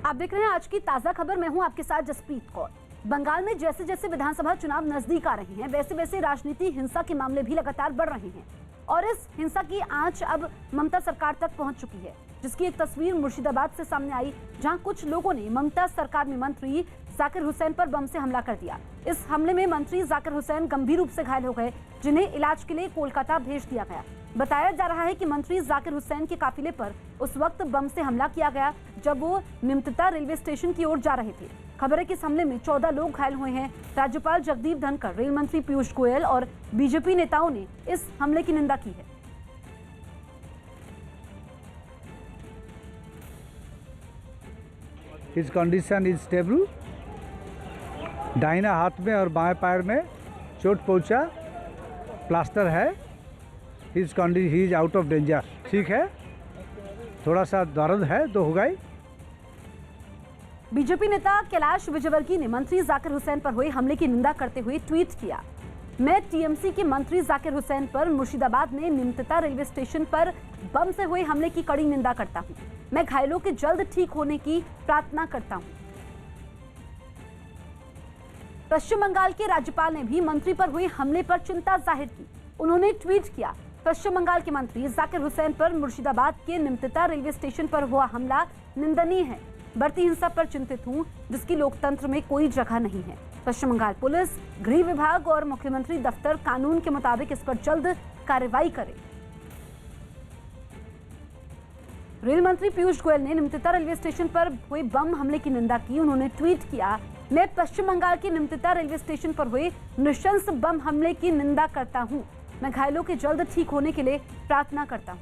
आप देख रहे हैं आज की ताजा खबर। मैं हूं आपके साथ जसप्रीत कौर। बंगाल में जैसे जैसे विधानसभा चुनाव नजदीक आ रहे हैं वैसे वैसे राजनीति हिंसा के मामले भी लगातार बढ़ रहे हैं और इस हिंसा की आंच अब ममता सरकार तक पहुंच चुकी है, जिसकी एक तस्वीर मुर्शिदाबाद से सामने आई, जहां कुछ लोगों ने ममता सरकार में मंत्री जाकिर हुसैन पर बम से हमला कर दिया। इस हमले में मंत्री जाकिर हुसैन गंभीर रूप से घायल हो गए, जिन्हें इलाज के लिए कोलकाता भेज दिया गया। बताया जा रहा है कि मंत्री जाकिर हुसैन के काफिले पर उस वक्त बम से हमला किया गया जब वो निमतिता रेलवे स्टेशन की ओर जा रहे थे। खबर है कि इस हमले में 14 लोग घायल हुए हैं। राज्यपाल जगदीप धनखड़, रेल मंत्री पीयूष गोयल और बीजेपी नेताओं ने इस हमले की निंदा की है। His condition is stable. दाहिना हाथ में और बाएं पैर में चोट पहुंचा, प्लास्टर है। His condition he is out of danger. ठीक है, थोड़ा सा दर्द है तो हो गई। बीजेपी नेता कैलाश विजयवर्गीय ने मंत्री जाकिर हुसैन पर हुए हमले की निंदा करते हुए ट्वीट किया, मैं टीएमसी के मंत्री जाकिर हुसैन पर मुर्शिदाबाद में निमतिता रेलवे स्टेशन पर बम से हुए हमले की कड़ी निंदा करता हूं। मैं घायलों के जल्द ठीक होने की प्रार्थना करता हूं। पश्चिम बंगाल के राज्यपाल ने भी मंत्री पर हुए हमले पर चिंता जाहिर की। उन्होंने ट्वीट किया, पश्चिम बंगाल के मंत्री जाकिर हुसैन पर मुर्शिदाबाद के निमतिता रेलवे स्टेशन पर हुआ हमला निंदनीय है। बढ़ती हिंसा पर चिंतित हूं, जिसकी लोकतंत्र में कोई जगह नहीं है। पश्चिम बंगाल पुलिस, गृह विभाग और मुख्यमंत्री दफ्तर कानून के मुताबिक इस पर जल्द कार्रवाई करे। रेल मंत्री पीयूष गोयल ने निमतिता रेलवे स्टेशन पर हुए बम हमले की निंदा की। उन्होंने ट्वीट किया, मैं पश्चिम बंगाल के निमतिता रेलवे स्टेशन पर हुए नृशंस बम हमले की निंदा करता हूं। मैं घायलों के जल्द ठीक होने के लिए प्रार्थना करता हूं।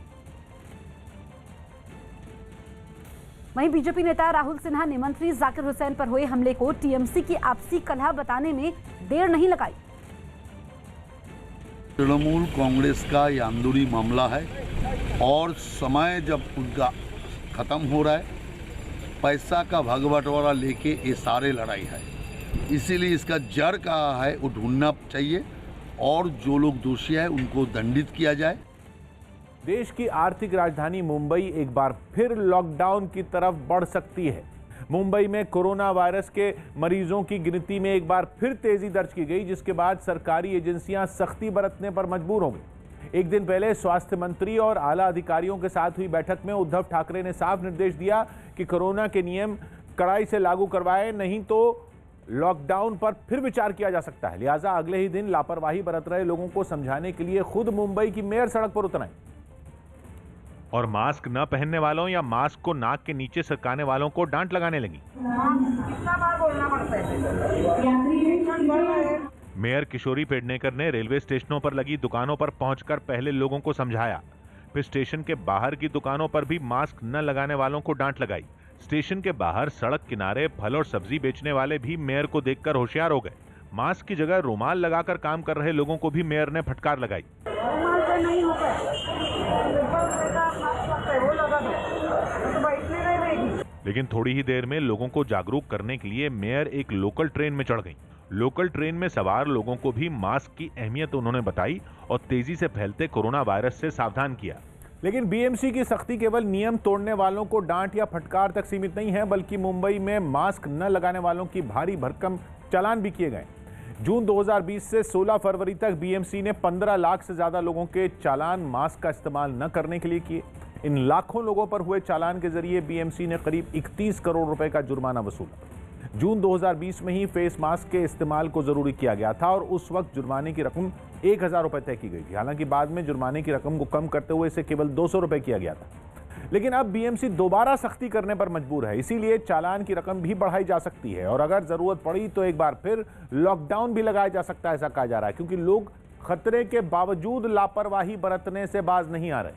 वहीं बीजेपी नेता राहुल सिन्हा ने मंत्री जाकिर हुसैन पर हुए हमले को टीएमसी की आपसी कलह बताने में देर नहीं लगाई। तृणमूल कांग्रेस का ये अंदरूनी मामला है और समय जब उनका खत्म हो रहा है, पैसा का भाग बंटवारा लेके ये सारे लड़ाई है। इसीलिए इसका जड़ कहाँ है वो ढूंढना चाहिए और जो लोग दोषी है उनको दंडित किया जाए। देश की आर्थिक राजधानी मुंबई एक बार फिर लॉकडाउन की तरफ बढ़ सकती है। मुंबई में कोरोना वायरस के मरीजों की गिनती में एक बार फिर तेजी दर्ज की गई, जिसके बाद सरकारी एजेंसियां सख्ती बरतने पर मजबूर हो गई। एक दिन पहले स्वास्थ्य मंत्री और आला अधिकारियों के साथ हुई बैठक में उद्धव ठाकरे ने साफ निर्देश दिया कि कोरोना के नियम कड़ाई से लागू करवाए, नहीं तो लॉकडाउन पर फिर विचार किया जा सकता है। लिहाजा अगले ही दिन लापरवाही बरत रहे लोगों को समझाने के लिए खुद मुंबई की मेयर सड़क पर उतर आई और मास्क न पहनने वालों या मास्क को नाक के नीचे सरकाने वालों को डांट लगाने लगी। कितना बार बोलना पड़ता है? मेयर किशोरी पेडनेकर ने रेलवे स्टेशनों पर लगी दुकानों पर पहुंचकर पहले लोगों को समझाया, फिर स्टेशन के बाहर की दुकानों पर भी मास्क न लगाने वालों को डांट लगाई। स्टेशन के बाहर सड़क किनारे फल और सब्जी बेचने वाले भी मेयर को देखकर होशियार हो गए। मास्क की जगह रुमाल लगाकर काम कर रहे लोगों को भी मेयर ने फटकार लगाई। लेकिन थोड़ी ही देर में लोगों को जागरूक करने के लिए मेयर एक लोकल ट्रेन में चढ़ गई। लोकल ट्रेन में सवार लोगों को भी मास्क की अहमियत उन्होंने बताई और तेजी से फैलते कोरोना वायरस से सावधान किया। लेकिन बीएमसी की सख्ती केवल नियम तोड़ने वालों को डांट या फटकार तक सीमित नहीं है, बल्कि मुंबई में मास्क न लगाने वालों की भारी भरकम चालान भी किए गए। जून 2020 से 16 फरवरी तक बीएमसी ने 15 लाख से ज्यादा लोगों के चालान मास्क का इस्तेमाल न करने के लिए किए। इन लाखों लोगों पर हुए चालान के जरिए बीएमसी ने करीब 31 करोड़ रुपए का जुर्माना वसूला। जून 2020 में ही फेस मास्क के इस्तेमाल को जरूरी किया गया था और उस वक्त जुर्माने की रकम 1000 रुपए तय की गई थी। हालांकि बाद में जुर्माने की रकम को कम करते हुए इसे केवल 200 रुपए किया गया था। लेकिन अब बीएमसी दोबारा सख्ती करने पर मजबूर है, इसीलिए चालान की रकम भी बढ़ाई जा सकती है और अगर जरूरत पड़ी तो एक बार फिर लॉकडाउन भी लगाया जा सकता है, ऐसा कहा जा रहा है, क्योंकि लोग खतरे के बावजूद लापरवाही बरतने से बाज नहीं आ रहे।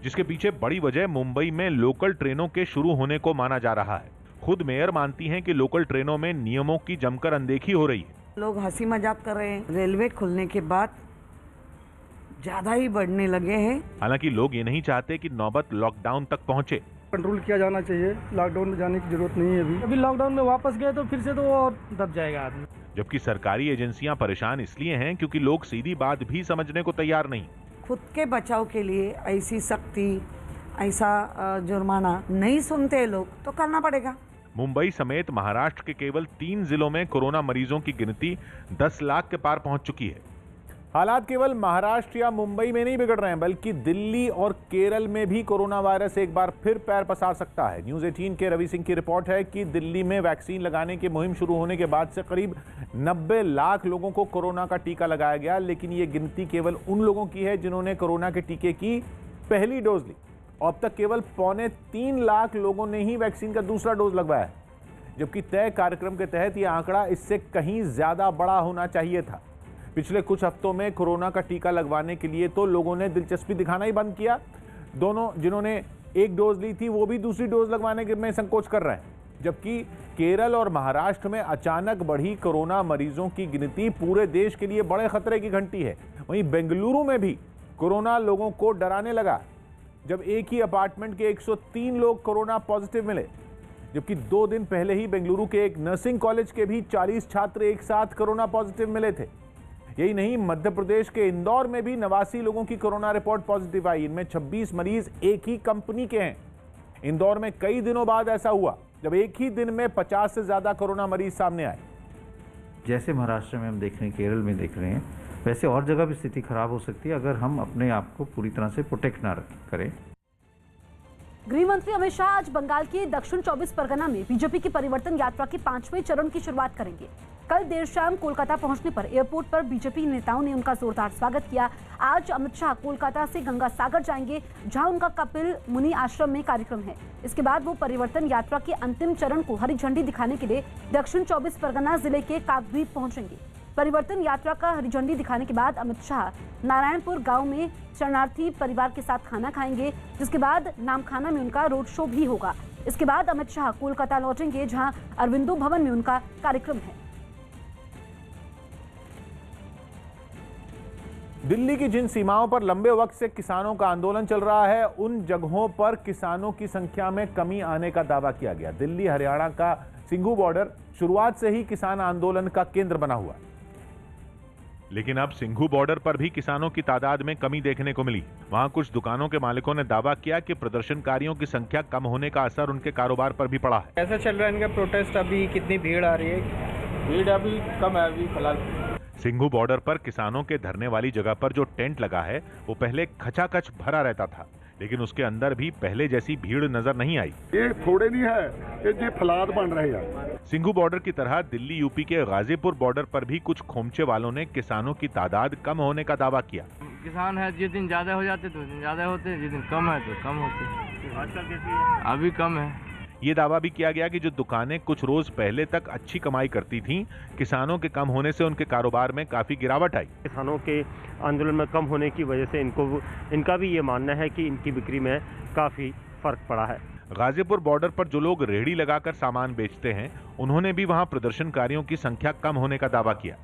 जिसके पीछे बड़ी वजह मुंबई में लोकल ट्रेनों के शुरू होने को माना जा रहा है। खुद मेयर मानती हैं कि लोकल ट्रेनों में नियमों की जमकर अनदेखी हो रही है। लोग हंसी मजाक कर रहे हैं। रेलवे खुलने के बाद ज्यादा ही बढ़ने लगे हैं। हालांकि लोग ये नहीं चाहते कि नौबत लॉकडाउन तक पहुंचे। कंट्रोल किया जाना चाहिए, लॉकडाउन में जाने की जरूरत नहीं है। अभी लॉकडाउन में वापस गए तो फिर से तो और दब जाएगा आदमी। जबकि सरकारी एजेंसियां परेशान इसलिए हैं क्योंकि लोग सीधी बात भी समझने को तैयार नहीं। खुद के बचाव के लिए ऐसी सख्ती ऐसा जुर्माना नहीं सुनते लोग तो करना पड़ेगा। मुंबई समेत महाराष्ट्र के केवल 3 जिलों में कोरोना मरीजों की गिनती 10 लाख के पार पहुंच चुकी है। हालात केवल महाराष्ट्र या मुंबई में नहीं बिगड़ रहे हैं, बल्कि दिल्ली और केरल में भी कोरोना वायरस एक बार फिर पैर पसार सकता है। न्यूज़ 18 के रवि सिंह की रिपोर्ट है कि दिल्ली में वैक्सीन लगाने की मुहिम शुरू होने के बाद से करीब 90 लाख लोगों को कोरोना का टीका लगाया गया, लेकिन ये गिनती केवल उन लोगों की है जिन्होंने कोरोना के टीके की पहली डोज ली। अब तक केवल 2.25 लाख लोगों ने ही वैक्सीन का दूसरा डोज लगवाया है, जबकि तय कार्यक्रम के तहत यह आंकड़ा इससे कहीं ज्यादा बड़ा होना चाहिए था। पिछले कुछ हफ्तों में कोरोना का टीका लगवाने के लिए तो लोगों ने दिलचस्पी दिखाना ही बंद किया। दोनों जिन्होंने एक डोज ली थी वो भी दूसरी डोज लगवाने में संकोच कर रहे हैं, जबकि केरल और महाराष्ट्र में अचानक बढ़ी कोरोना मरीजों की गिनती पूरे देश के लिए बड़े खतरे की घंटी है। वहीं बेंगलुरु में भी कोरोना लोगों को डराने लगा, जब एक ही अपार्टमेंट के 103 लोग कोरोना पॉजिटिव मिले, जबकि 2 दिन पहले ही बेंगलुरु के एक नर्सिंग कॉलेज के भी 40 छात्र एक साथ कोरोना पॉजिटिव मिले थे। यही नहीं, मध्य प्रदेश के इंदौर में भी 89 लोगों की कोरोना रिपोर्ट पॉजिटिव आई। इनमें 26 मरीज एक ही कंपनी के हैं। इंदौर में कई दिनों बाद ऐसा हुआ जब एक ही दिन में 50 से ज्यादा कोरोना मरीज सामने आए। जैसे महाराष्ट्र में हम देख रहे हैं, केरल में देख रहे हैं, वैसे और जगह भी स्थिति खराब हो सकती है अगर हम अपने आप को पूरी तरह से प्रोटेक्ट ना करें। गृह मंत्री अमित शाह आज बंगाल के दक्षिण 24 परगना में बीजेपी की परिवर्तन यात्रा के 5वें चरण की शुरुआत करेंगे। कल देर शाम कोलकाता पहुंचने पर एयरपोर्ट पर बीजेपी नेताओं ने उनका जोरदार स्वागत किया। आज अमित शाह कोलकाता से गंगा सागर जाएंगे, जहां उनका कपिल मुनि आश्रम में कार्यक्रम है। इसके बाद वो परिवर्तन यात्रा के अंतिम चरण को हरी झंडी दिखाने के लिए दक्षिण 24 परगना जिले के काकद्वीप पहुंचेंगे। परिवर्तन यात्रा का हरी झंडी दिखाने के बाद अमित शाह नारायणपुर गांव में शरणार्थी परिवार के साथ खाना खाएंगे, जिसके बाद नामखाना में उनका रोड शो भी होगा। इसके बाद अमित शाह कोलकाता लौटेंगे, जहां अरविंदो भवन में उनका कार्यक्रम है। दिल्ली की जिन सीमाओं पर लंबे वक्त से किसानों का आंदोलन चल रहा है, उन जगहों पर किसानों की संख्या में कमी आने का दावा किया गया। दिल्ली हरियाणा का सिंघू बॉर्डर शुरुआत से ही किसान आंदोलन का केंद्र बना हुआ, लेकिन अब सिंघू बॉर्डर पर भी किसानों की तादाद में कमी देखने को मिली। वहां कुछ दुकानों के मालिकों ने दावा किया कि प्रदर्शनकारियों की संख्या कम होने का असर उनके कारोबार पर भी पड़ा है। कैसा चल रहा है इनका प्रोटेस्ट? अभी कितनी भीड़ आ रही है? भीड़ अभी कम है, अभी फिलहाल। सिंघू बॉर्डर पर किसानों के धरने वाली जगह पर जो टेंट लगा है वो पहले खचाखच भरा रहता था, लेकिन उसके अंदर भी पहले जैसी भीड़ नजर नहीं आई। ये थोड़े नहीं है, ये फलाद बन रहे हैं। सिंघू बॉर्डर की तरह दिल्ली यूपी के गाजीपुर बॉर्डर पर भी कुछ खोमचे वालों ने किसानों की तादाद कम होने का दावा किया। किसान है, जिस दिन ज्यादा हो जाते तो दिन ज्यादा होते, जिस दिन कम है तो कम होते। आजकल कैसी है? अभी कम है। ये दावा भी किया गया कि जो दुकानें कुछ रोज पहले तक अच्छी कमाई करती थीं, किसानों के कम होने से उनके कारोबार में काफी गिरावट आई। किसानों के आंदोलन में कम होने की वजह से इनका भी ये मानना है कि इनकी बिक्री में काफी फर्क पड़ा है। गाजीपुर बॉर्डर पर जो लोग रेहड़ी लगाकर सामान बेचते हैं, उन्होंने भी वहां प्रदर्शनकारियों की संख्या कम होने का दावा किया।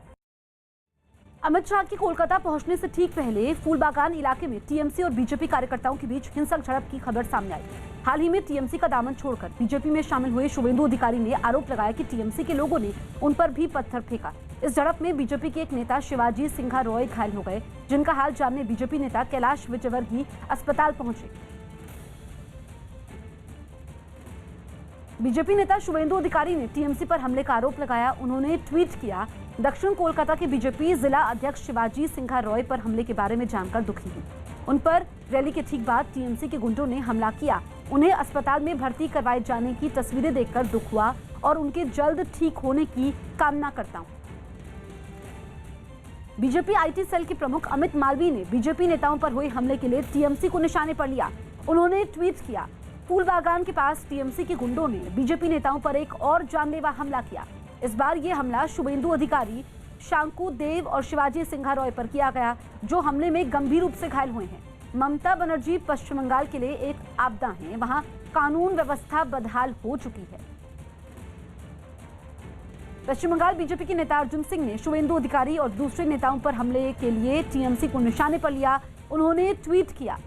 अमित शाह की कोलकाता पहुंचने से ठीक पहले फूलबागान इलाके में टीएमसी और बीजेपी कार्यकर्ताओं के बीच हिंसक झड़प की खबर सामने आई। हाल ही में टीएमसी का दामन छोड़कर बीजेपी में शामिल हुए शुभेंदु अधिकारी ने आरोप लगाया कि टीएमसी के लोगों ने उन पर भी पत्थर फेंका। इस झड़प में बीजेपी के एक नेता शिवाजी सिंघा रॉय घायल हो गए, जिनका हाल जानने बीजेपी नेता कैलाश विजयवर्गीय अस्पताल पहुंचे। बीजेपी नेता शुभेंदु अधिकारी ने टीएमसी पर हमले का आरोप लगाया। उन्होंने ट्वीट किया, दक्षिण कोलकाता के बीजेपी जिला अध्यक्ष शिवाजी सिंघा रॉय पर हमले के बारे में जानकर दुखी हूं। उन पर रैली के ठीक बाद टीएमसी के गुंडों ने हमला किया। उन्हें अस्पताल में भर्ती करवाए जाने की तस्वीरें देखकर दुख हुआ और उनके जल्द ठीक होने की कामना करता हूं। बीजेपी आईटी सेल के प्रमुख अमित मालवीय ने बीजेपी नेताओं पर हुए हमले के लिए टीएमसी को निशाने पर लिया। उन्होंने ट्वीट किया, फूलबागान के पास टीएमसी के गुंडों ने बीजेपी नेताओं पर एक और जानलेवा हमला किया। इस बार ये हमला शुभेंदु अधिकारी, शांकु देव और शिवाजी सिंघा रॉय पर किया गया, जो हमले में गंभीर रूप से घायल हुए हैं। ममता बनर्जी पश्चिम बंगाल के लिए एक आपदा है, वहां कानून व्यवस्था बदहाल हो चुकी है। पश्चिम बंगाल बीजेपी के नेता अर्जुन सिंह ने शुभेंदु अधिकारी और दूसरे नेताओं पर हमले के लिए टीएमसी को निशाने पर लिया। उन्होंने ट्वीट किया,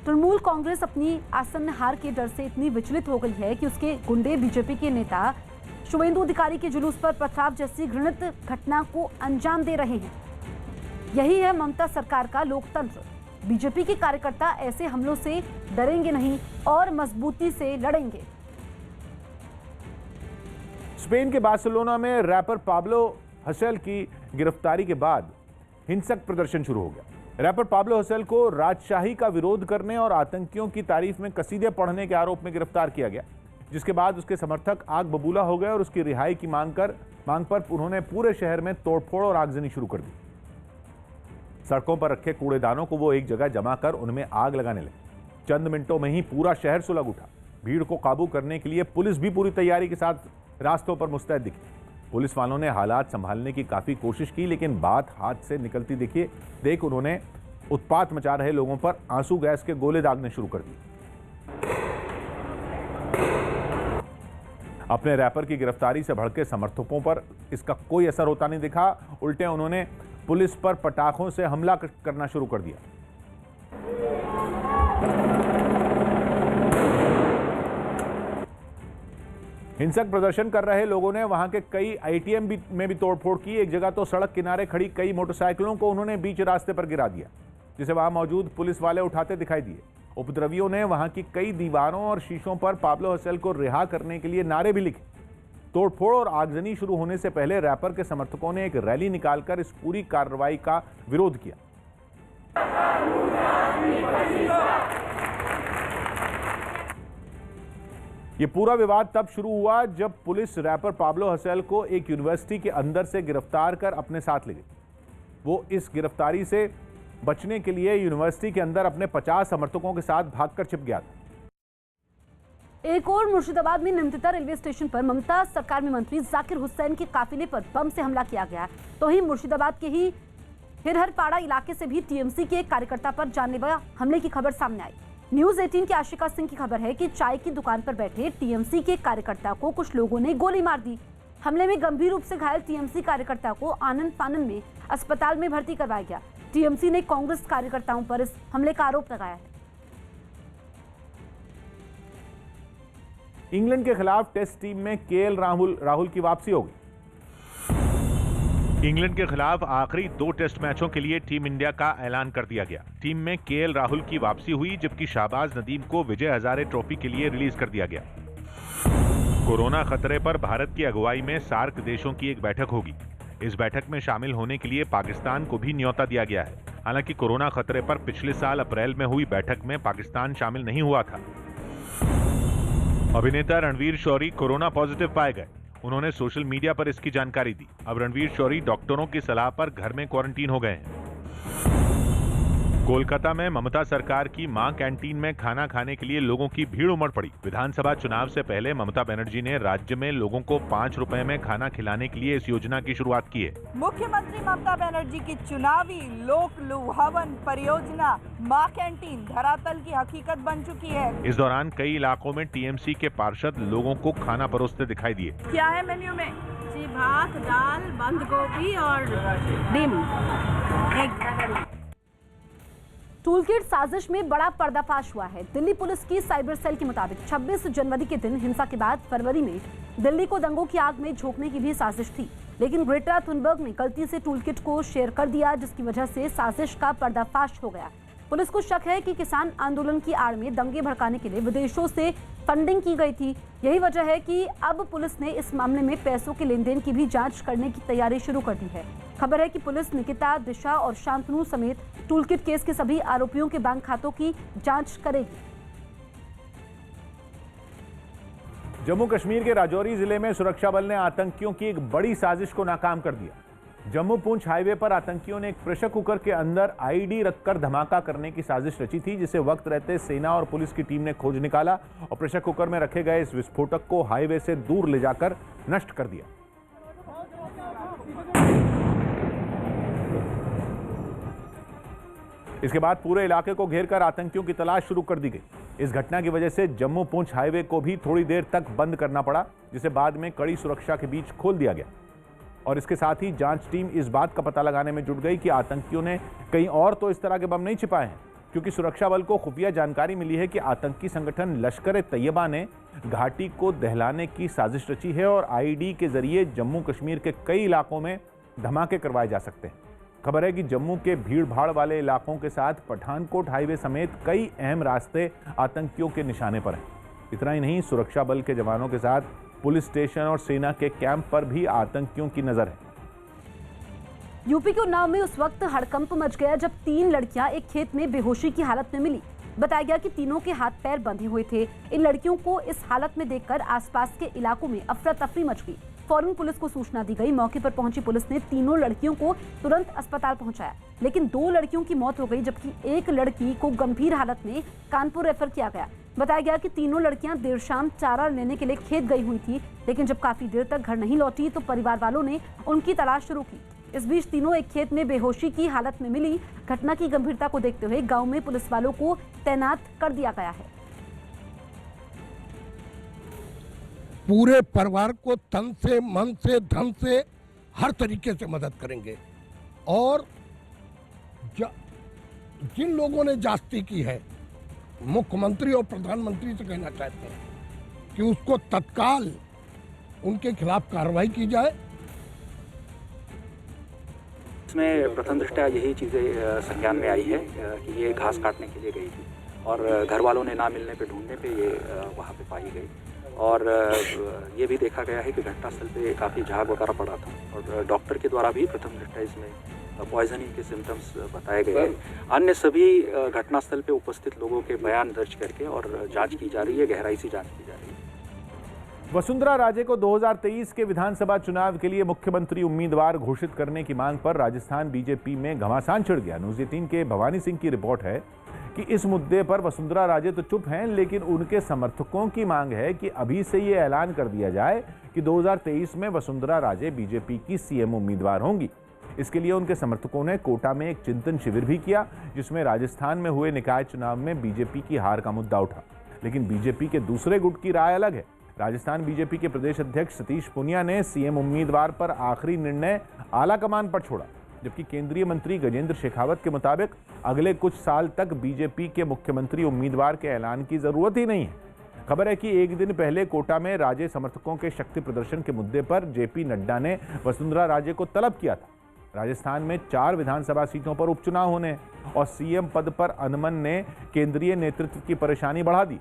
तृणमूल कांग्रेस अपनी आसन्न हार के डर से इतनी विचलित हो गई है कि उसके गुंडे बीजेपी के नेता शुभेंदु अधिकारी के जुलूस पर पथराव जैसी घृणित घटना को अंजाम दे रहे हैं। यही है ममता सरकार का लोकतंत्र। बीजेपी के कार्यकर्ता ऐसे हमलों से डरेंगे नहीं और मजबूती से लड़ेंगे। स्पेन के बार्सिलोना में रैपर पाब्लो हसेल की गिरफ्तारी के बाद हिंसक प्रदर्शन शुरू हो गया। रैपर पाब्लो हसेल को राजशाही का विरोध करने और आतंकियों की तारीफ में कसीदे पढ़ने के आरोप में गिरफ्तार किया गया, जिसके बाद उसके समर्थक आग बबूला हो गए और उसकी रिहाई की मांग पर उन्होंने पूरे शहर में तोड़फोड़ और आगजनी शुरू कर दी। सड़कों पर रखे कूड़ेदानों को वो एक जगह जमा कर उनमें आग लगाने लगे। चंद मिनटों में ही पूरा शहर सुलग उठा। भीड़ को काबू करने के लिए पुलिस भी पूरी तैयारी के साथ रास्तों पर मुस्तैद दिखी। पुलिस वालों ने हालात संभालने की काफी कोशिश की, लेकिन बात हाथ से निकलती देख उन्होंने उत्पात मचा रहे लोगों पर आंसू गैस के गोले दागने शुरू कर दिए। अपने रैपर की गिरफ्तारी से भड़के समर्थकों पर इसका कोई असर होता नहीं दिखा। उल्टे उन्होंने पुलिस पर पटाखों से हमला करना शुरू कर दिया। हिंसक प्रदर्शन कर रहे लोगों ने वहां के कई एटीएम में भी तोड़फोड़ की। एक जगह तो सड़क किनारे खड़ी कई मोटरसाइकिलों को उन्होंने बीच रास्ते पर गिरा दिया, जिसे वहां मौजूद पुलिस वाले उठाते दिखाई दिए। उपद्रवियों ने वहां की कई दीवारों और शीशों पर पाब्लो हसेल को रिहा करने के लिए नारे भी लिखे। तोड़फोड़ और आगजनी शुरू होने से पहले रैपर के समर्थकों ने एक रैली निकालकर इस पूरी कार्रवाई का विरोध किया। यह पूरा विवाद तब शुरू हुआ जब पुलिस रैपर पाब्लो हसेल को एक यूनिवर्सिटी के अंदर से गिरफ्तार कर अपने साथ ले गई। वो इस गिरफ्तारी से बचने के लिए यूनिवर्सिटी के अंदर अपने 50 समर्थकों के साथ भागकर छिप गया था। एक और मुर्शिदाबाद में निमतिता रेलवे स्टेशन पर ममता सरकार में मंत्री जाकिर हुसैन के काफिले पर बम से हमला किया गया। तो ही मुर्शिदाबाद के ही हिरहरपाड़ा इलाके से भी टीएमसी के एक कार्यकर्ता पर जानलेवा हमले की खबर सामने आई। न्यूज 18 की आशिका सिंह की खबर है कि चाय की दुकान पर बैठे टीएमसी के कार्यकर्ता को कुछ लोगों ने गोली मार दी। हमले में गंभीर रूप से घायल टीएमसी कार्यकर्ता को आनंद फानन में अस्पताल में भर्ती करवाया गया। टीएमसी ने कांग्रेस कार्यकर्ताओं पर इस हमले का आरोप लगाया है। इंग्लैंड के खिलाफ टेस्ट टीम में केएल राहुल की वापसी होगी। इंग्लैंड के खिलाफ आखिरी 2 टेस्ट मैचों के लिए टीम इंडिया का ऐलान कर दिया गया। टीम में केएल राहुल की वापसी हुई, जबकि शाहबाज नदीम को विजय हजारे ट्रॉफी के लिए रिलीज कर दिया गया। कोरोना खतरे पर भारत की अगुवाई में सार्क देशों की एक बैठक होगी। इस बैठक में शामिल होने के लिए पाकिस्तान को भी न्योता दिया गया है। हालांकि कोरोना खतरे पर पिछले साल अप्रैल में हुई बैठक में पाकिस्तान शामिल नहीं हुआ था। अभिनेता रणवीर शौरी कोरोना पॉजिटिव पाए गए। उन्होंने सोशल मीडिया पर इसकी जानकारी दी। अब रणवीर शौरी डॉक्टरों की सलाह पर घर में क्वारंटीन हो गए हैं। कोलकाता में ममता सरकार की मां कैंटीन में खाना खाने के लिए लोगों की भीड़ उमड़ पड़ी। विधानसभा चुनाव से पहले ममता बनर्जी ने राज्य में लोगों को 5 रुपए में खाना खिलाने के लिए इस योजना की शुरुआत की है। मुख्यमंत्री ममता बनर्जी की चुनावी लोक लुभावन परियोजना मां कैंटीन धरातल की हकीकत बन चुकी है। इस दौरान कई इलाकों में टीएमसी के पार्षद लोगों को खाना परोसते दिखाई दिए। क्या है मेन्यू में? जी भात, दाल, बंद गोभी और डिम एग। टूलकिट साजिश में बड़ा पर्दाफाश हुआ है। दिल्ली पुलिस की साइबर सेल के मुताबिक 26 जनवरी के दिन हिंसा के बाद फरवरी में दिल्ली को दंगों की आग में झोंकने की भी साजिश थी, लेकिन ग्रेटा थुनबर्ग ने गलती से टूलकिट को शेयर कर दिया, जिसकी वजह से साजिश का पर्दाफाश हो गया। पुलिस को शक है कि किसान आंदोलन की आड़ में दंगे भड़काने के लिए विदेशों से फंडिंग की गई थी। यही वजह है कि अब पुलिस ने इस मामले में पैसों के लेन देन की भी जांच करने की तैयारी शुरू कर दी है। खबर है कि पुलिस निकिता, दिशा और शांतनु समेत टूलकिट केस के सभी आरोपियों के बैंक खातों की जांच करेगी। जम्मू कश्मीर के राजौरी जिले में सुरक्षा बल ने आतंकियों की एक बड़ी साजिश को नाकाम कर दिया। जम्मू पुंछ हाईवे पर आतंकियों ने एक प्रेशर कुकर के अंदर आईडी रखकर धमाका करने की साजिश रची थी, जिसे वक्त रहते सेना और पुलिस की टीम ने खोज निकाला और प्रेशर कुकर में रखे गए इस विस्फोटक को हाईवे से दूर ले जाकर नष्ट कर दिया। इसके बाद पूरे इलाके को घेरकर आतंकियों की तलाश शुरू कर दी गई। इस घटना की वजह से जम्मू पुंछ हाईवे को भी थोड़ी देर तक बंद करना पड़ा, जिसे बाद में कड़ी सुरक्षा के बीच खोल दिया गया। और इसके साथ ही जांच टीम इस बात का पता लगाने में जुट गई कि आतंकियों ने कहीं और तो इस तरह के बम नहीं छिपाए हैं, क्योंकि सुरक्षा बल को खुफिया जानकारी मिली है कि आतंकी संगठन लश्कर तैयबा ने घाटी को दहलाने की साजिश रची है और आईडी के जरिए जम्मू कश्मीर के कई इलाकों में धमाके करवाए जा सकते हैं। खबर है कि जम्मू के भीड़-भाड़ वाले इलाकों के साथ पठानकोट हाईवे समेत कई अहम रास्ते आतंकियों के निशाने पर हैं। इतना ही नहीं, सुरक्षा बल के जवानों के साथ पुलिस स्टेशन और सेना के कैंप पर भी आतंकियों की नजर है। यूपी के उन्नाव में उस वक्त हड़कंप मच गया जब 3 लड़कियां एक खेत में बेहोशी की हालत में मिली। बताया गया कि तीनों के हाथ पैर बंधे हुए थे। इन लड़कियों को इस हालत में देखकर आसपास के इलाकों में अफरा तफरी मच गई। फौरन पुलिस को सूचना दी गई। मौके पर पहुंची पुलिस ने तीनों लड़कियों को तुरंत अस्पताल पहुंचाया, लेकिन 2 लड़कियों की मौत हो गई जबकि एक लड़की को गंभीर हालत में कानपुर रेफर किया गया। बताया गया कि तीनों लड़कियां देर शाम चारा लेने के लिए खेत गई हुई थी, लेकिन जब काफी देर तक घर नहीं लौटी तो परिवार वालों ने उनकी तलाश शुरू की। इस बीच तीनों एक खेत में बेहोशी की हालत में मिली। घटना की गंभीरता को देखते हुए गांव में पुलिस वालों को तैनात कर दिया गया है। पूरे परिवार को तन से, मन से, धन से, हर तरीके से मदद करेंगे और जिन लोगों ने जास्ती की है, मुख्यमंत्री और प्रधानमंत्री से कहना चाहते हैं कि उसको तत्काल उनके खिलाफ कार्रवाई की जाए। इसमें प्रथम दृष्टया यही चीज़ें संज्ञान में आई है कि ये घास काटने के लिए गई थी और घर वालों ने ना मिलने पे ढूंढने पे ये वहाँ पे पाई गई और ये भी देखा गया है कि घटनास्थल पे काफ़ी झाग वगैरह पड़ा था और डॉक्टर के द्वारा भी प्रथम दृष्टया इसमें पॉइजनिंग के सिम्टम्स बताए गए हैं। अन्य सभी घटनास्थल पे उपस्थित लोगों के बयान दर्ज करके और जाँच की जा रही है, गहराई से जाँच की जा रही है। वसुंधरा राजे को 2023 के विधानसभा चुनाव के लिए मुख्यमंत्री उम्मीदवार घोषित करने की मांग पर राजस्थान बीजेपी में घमासान छिड़ गया। न्यूज़ 18 के भवानी सिंह की रिपोर्ट है कि इस मुद्दे पर वसुंधरा राजे तो चुप हैं, लेकिन उनके समर्थकों की मांग है कि अभी से ये ऐलान कर दिया जाए कि 2023 में वसुंधरा राजे बीजेपी की सीएम उम्मीदवार होंगी। इसके लिए उनके समर्थकों ने कोटा में एक चिंतन शिविर भी किया, जिसमें राजस्थान में हुए निकाय चुनाव में बीजेपी की हार का मुद्दा उठा। लेकिन बीजेपी के दूसरे गुट की राय अलग है। राजस्थान बीजेपी के प्रदेश अध्यक्ष सतीश पूनिया ने सीएम उम्मीदवार पर आखिरी निर्णय आला कमान पर छोड़ा, जबकि केंद्रीय मंत्री गजेंद्र शेखावत के मुताबिक अगले कुछ साल तक बीजेपी के मुख्यमंत्री उम्मीदवार के ऐलान की जरूरत ही नहीं है। खबर है कि एक दिन पहले कोटा में राजे समर्थकों के शक्ति प्रदर्शन के मुद्दे पर जेपी नड्डा ने वसुंधरा राजे को तलब किया था। राजस्थान में 4 विधानसभा सीटों पर उपचुनाव होने और सीएम पद पर अनमन ने केंद्रीय नेतृत्व की परेशानी बढ़ा दी।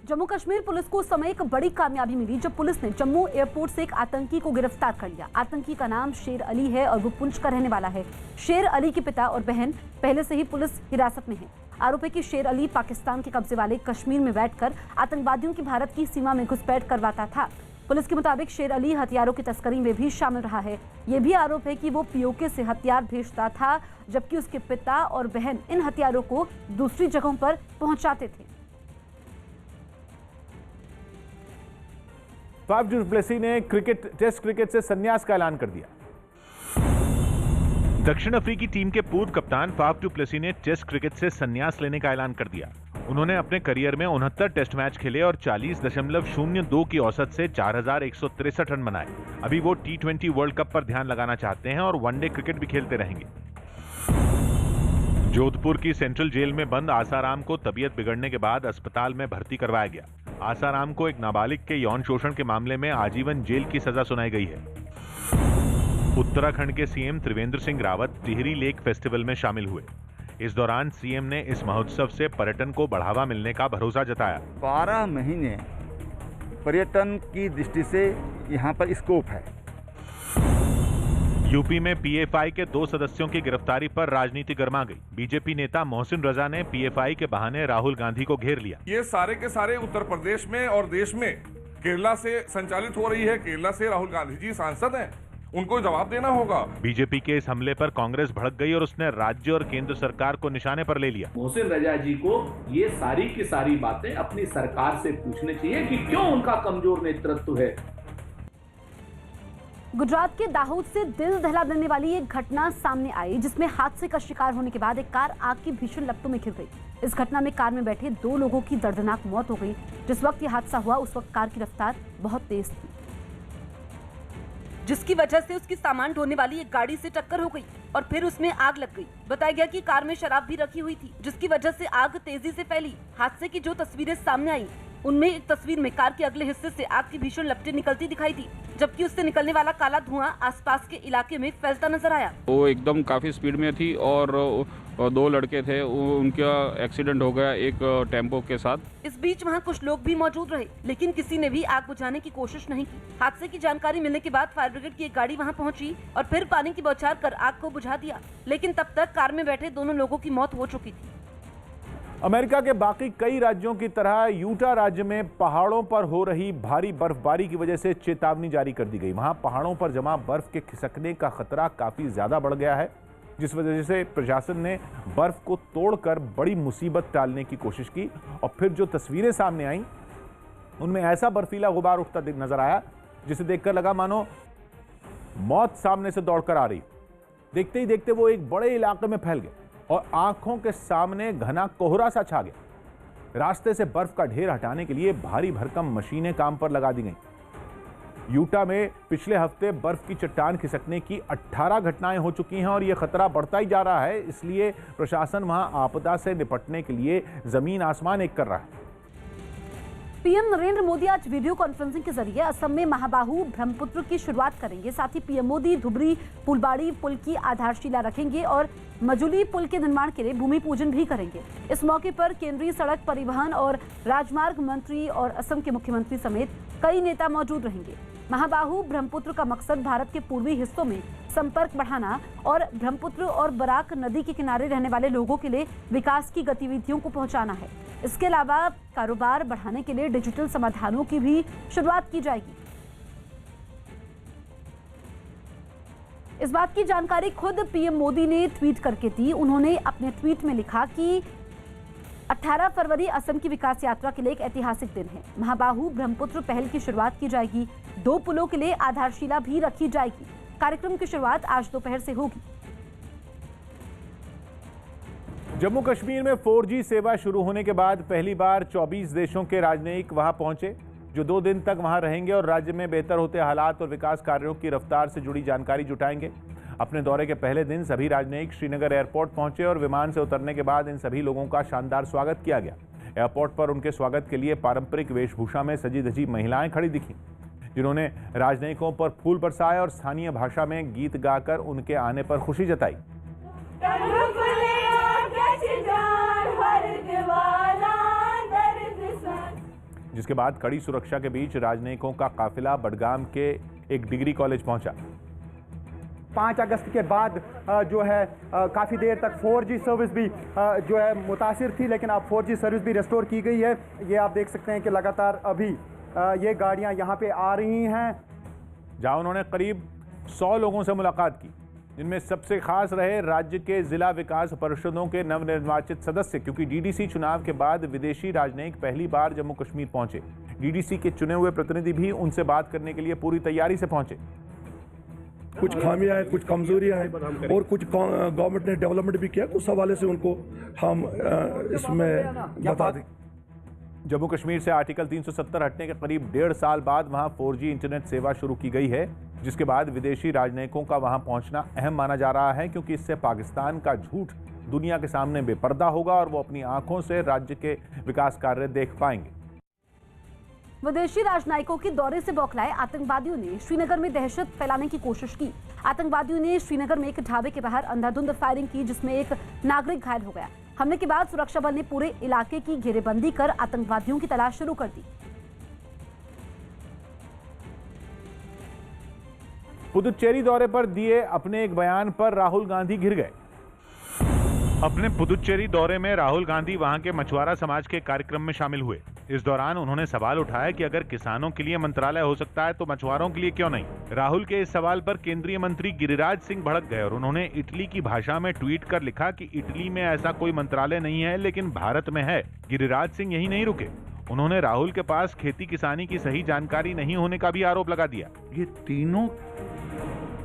जम्मू कश्मीर पुलिस को उस समय एक बड़ी कामयाबी मिली जब पुलिस ने जम्मू एयरपोर्ट से एक आतंकी को गिरफ्तार कर लिया। आतंकी का नाम शेर अली है और वो पुंछ का रहने वाला है। शेर अली के पिता और बहन पहले से ही पुलिस हिरासत में हैं। आरोप है कि शेर अली पाकिस्तान के कब्जे वाले कश्मीर में बैठकर आतंकवादियों की भारत की सीमा में घुसपैठ करवाता था। पुलिस के मुताबिक शेर अली हथियारों की तस्करी में भी शामिल रहा है। ये भी आरोप है कि वो पीओके से हथियार भेजता था, जबकि उसके पिता और बहन इन हथियारों को दूसरी जगहों पर पहुंचाते थे। फाफ डू प्लेसी ने टेस्ट क्रिकेट से संन्यास का ऐलान कर दिया। दक्षिण अफ्रीकी टीम के पूर्व कप्तान फाफ डू प्लेसी ने टेस्ट क्रिकेट से संन्यास लेने का ऐलान कर दिया। उन्होंने अपने करियर में 69 टेस्ट मैच खेले और 40.02 की औसत से 4163 रन बनाए। अभी वो T20 वर्ल्ड कप पर ध्यान लगाना चाहते हैं और वनडे क्रिकेट भी खेलते रहेंगे। जोधपुर की सेंट्रल जेल में बंद आसाराम को तबीयत बिगड़ने के बाद अस्पताल में भर्ती करवाया गया। आसाराम को एक नाबालिग के यौन शोषण के मामले में आजीवन जेल की सजा सुनाई गई है। उत्तराखंड के CM Trivendra Singh Rawat Tehri lake festival में शामिल हुए। इस दौरान सीएम ने इस महोत्सव से पर्यटन को बढ़ावा मिलने का भरोसा जताया। 12 महीने पर्यटन की दृष्टि से यहाँ पर स्कोप है। यूपी में पीएफआई के 2 सदस्यों की गिरफ्तारी पर राजनीति गर्मा गई। बीजेपी नेता मोहसिन रजा ने पीएफआई के बहाने राहुल गांधी को घेर लिया। ये सारे के सारे उत्तर प्रदेश में और देश में केरला से संचालित हो रही है। केरला से राहुल गांधी जी सांसद हैं, उनको जवाब देना होगा। बीजेपी के इस हमले पर कांग्रेस भड़क गई और उसने राज्य और केंद्र सरकार को निशाने पर ले लिया। मोहसिन रजा जी को ये सारी की सारी बातें अपनी सरकार से पूछनी चाहिए कि क्यों उनका कमजोर नेतृत्व है। गुजरात के दाहोद से दिल दहला देने वाली एक घटना सामने आई, जिसमें हादसे का शिकार होने के बाद एक कार आग की भीषण लपटों में घिर गई। इस घटना में कार में बैठे 2 लोगों की दर्दनाक मौत हो गई। जिस वक्त ये हादसा हुआ उस वक्त कार की रफ्तार बहुत तेज थी, जिसकी वजह से उसकी सामान ढोने वाली एक गाड़ी से टक्कर हो गई और फिर उसमें आग लग गई। बताया गया कि कार में शराब भी रखी हुई थी, जिसकी वजह से आग तेजी से फैली। हादसे की जो तस्वीरें सामने आई उनमें एक तस्वीर में कार के अगले हिस्से से आग की भीषण लपटें निकलती दिखाई दी, जबकि उससे निकलने वाला काला धुआं आसपास के इलाके में फैलता नजर आया। वो एकदम काफी स्पीड में थी और दो लड़के थे, उनका एक्सीडेंट हो गया एक टेम्पो के साथ। इस बीच वहां कुछ लोग भी मौजूद रहे, लेकिन किसी ने भी आग बुझाने की कोशिश नहीं की। हादसे की जानकारी मिलने के बाद फायर ब्रिगेड की एक गाड़ी वहां पहुंची और फिर पानी की बौछार कर आग को बुझा दिया, लेकिन तब तक कार में बैठे दोनों लोगों की मौत हो चुकी थी। अमेरिका के बाकी कई राज्यों की तरह यूटा राज्य में पहाड़ों पर हो रही भारी बर्फबारी की वजह से चेतावनी जारी कर दी गई। वहां पहाड़ों पर जमा बर्फ के खिसकने का खतरा काफी ज्यादा बढ़ गया है, जिस वजह से प्रशासन ने बर्फ को तोड़कर बड़ी मुसीबत टालने की कोशिश की और फिर जो तस्वीरें सामने आई उनमें ऐसा बर्फीला गुबार उठता नजर आया जिसे देखकर लगा मानो मौत सामने से दौड़कर आ रही। देखते ही देखते वो एक बड़े इलाके में फैल गए और आंखों के सामने घना कोहरा सा छा गया। रास्ते से बर्फ का ढेर हटाने के लिए भारी भरकम मशीनें काम पर लगा दी गईं। यूटा में पिछले हफ्ते बर्फ की चट्टान खिसकने की 18 घटनाएं हो चुकी हैं और यह खतरा बढ़ता ही जा रहा है, इसलिए प्रशासन वहां आपदा से निपटने के लिए जमीन आसमान एक कर रहा है। पीएम नरेंद्र मोदी आज वीडियो कॉन्फ्रेंसिंग के जरिए असम में महाबाहु ब्रह्मपुत्र की शुरुआत करेंगे। साथ ही पीएम मोदी धुबरी फुलबाड़ी पुल की आधारशिला रखेंगे और मजुली पुल के निर्माण के लिए भूमि पूजन भी करेंगे। इस मौके पर केंद्रीय सड़क परिवहन और राजमार्ग मंत्री और असम के मुख्यमंत्री समेत कई नेता मौजूद रहेंगे। महाबाहु ब्रह्मपुत्र का मकसद भारत के पूर्वी हिस्सों में संपर्क बढ़ाना और ब्रह्मपुत्र और बराक नदी के किनारे रहने वाले लोगों के लिए विकास की गतिविधियों को पहुंचाना है। इसके अलावा कारोबार बढ़ाने के लिए डिजिटल समाधानों की भी शुरुआत की जाएगी। इस बात की जानकारी खुद पीएम मोदी ने ट्वीट करके दी। उन्होंने अपने ट्वीट में लिखा कि 18 फरवरी असम की विकास यात्रा के लिए एक ऐतिहासिक दिन है। महाबाहु ब्रह्मपुत्र पहल की शुरुआत की जाएगी। 2 पुलों के लिए आधारशिला भी रखी जाएगी। कार्यक्रम की शुरुआत आज दोपहर से होगी। जम्मू कश्मीर में 4G सेवा शुरू होने के बाद पहली बार 24 देशों के राजनयिक वहां पहुंचे, जो 2 दिन तक वहां रहेंगे और राज्य में बेहतर होते हालात और विकास कार्यों की रफ्तार से जुड़ी जानकारी जुटाएंगे। अपने दौरे के पहले दिन सभी राजनयिक श्रीनगर एयरपोर्ट पहुंचे और विमान से उतरने के बाद इन सभी लोगों का शानदार स्वागत किया गया। एयरपोर्ट पर उनके स्वागत के लिए पारंपरिक वेशभूषा में सजी धजी महिलाएं खड़ी दिखीं, जिन्होंने राजनयिकों पर फूल बरसाए और स्थानीय भाषा में गीत गाकर उनके आने पर खुशी जताई। जिसके बाद कड़ी सुरक्षा के बीच राजनयिकों का काफिला बडगाम के एक डिग्री कॉलेज पहुंचा। 5 अगस्त के बाद जो है काफ़ी देर तक 4G सर्विस भी जो है मुतासिर थी, लेकिन अब 4G सर्विस भी रेस्टोर की गई है। ये आप देख सकते हैं कि लगातार अभी ये गाड़ियां यहाँ पे आ रही हैं। जहां उन्होंने करीब 100 लोगों से मुलाकात की, जिनमें सबसे खास रहे राज्य के जिला विकास परिषदों के नवनिर्वाचित सदस्य, क्योंकि डीडीसी चुनाव के बाद विदेशी राजनयिक पहली बार जम्मू कश्मीर पहुंचे। डीडीसी के चुने हुए प्रतिनिधि भी उनसे बात करने के लिए पूरी तैयारी से पहुंचे। कुछ खामियां हैं, कुछ कमजोरियां हैं और कुछ गवर्नमेंट ने डेवलपमेंट भी किया, उस हवाले से उनको हम इसमें बता दें। जम्मू कश्मीर से आर्टिकल 370 हटने के करीब 1.5 साल बाद वहां 4G इंटरनेट सेवा शुरू की गई है, जिसके बाद विदेशी राजनयिकों का वहां पहुंचना अहम माना जा रहा है, क्योंकि इससे पाकिस्तान का झूठ दुनिया के सामने बेपर्दा होगा और वो अपनी आंखों से राज्य के विकास कार्य देख पाएंगे। विदेशी राजनयिकों के दौरे से बौखलाए आतंकवादियों ने श्रीनगर में दहशत फैलाने की कोशिश की। आतंकवादियों ने श्रीनगर में एक ढाबे के बाहर अंधाधुंध फायरिंग की, जिसमें एक नागरिक घायल हो गया। हमले के बाद सुरक्षा बल ने पूरे इलाके की घेरेबंदी कर आतंकवादियों की तलाश शुरू कर दी। पुदुचेरी दौरे पर दिए अपने एक बयान पर राहुल गांधी घिर गए। अपने पुदुचेरी दौरे में राहुल गांधी वहां के मछुआरा समाज के कार्यक्रम में शामिल हुए। इस दौरान उन्होंने सवाल उठाया कि अगर किसानों के लिए मंत्रालय हो सकता है तो मछुआरों के लिए क्यों नहीं। राहुल के इस सवाल पर केंद्रीय मंत्री गिरिराज सिंह भड़क गए और उन्होंने इटली की भाषा में ट्वीट कर लिखा कि इटली में ऐसा कोई मंत्रालय नहीं है, लेकिन भारत में है। गिरिराज सिंह यही नहीं रुके, उन्होंने राहुल के पास खेती किसानी की सही जानकारी नहीं होने का भी आरोप लगा दिया। ये तीनों